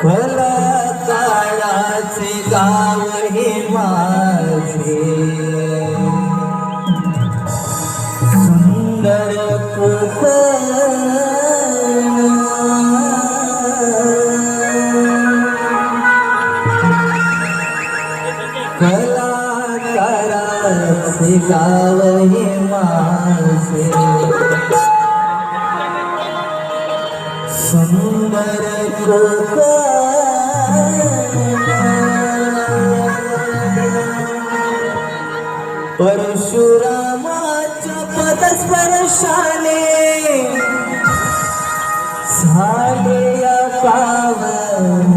कलाकाराचे गाव हे माझे, सुंदर कोकण. कलाकाराचे गाव हे माझे, सुंदर परशुरामाच्या पदस्पर्शाने झाले या पावन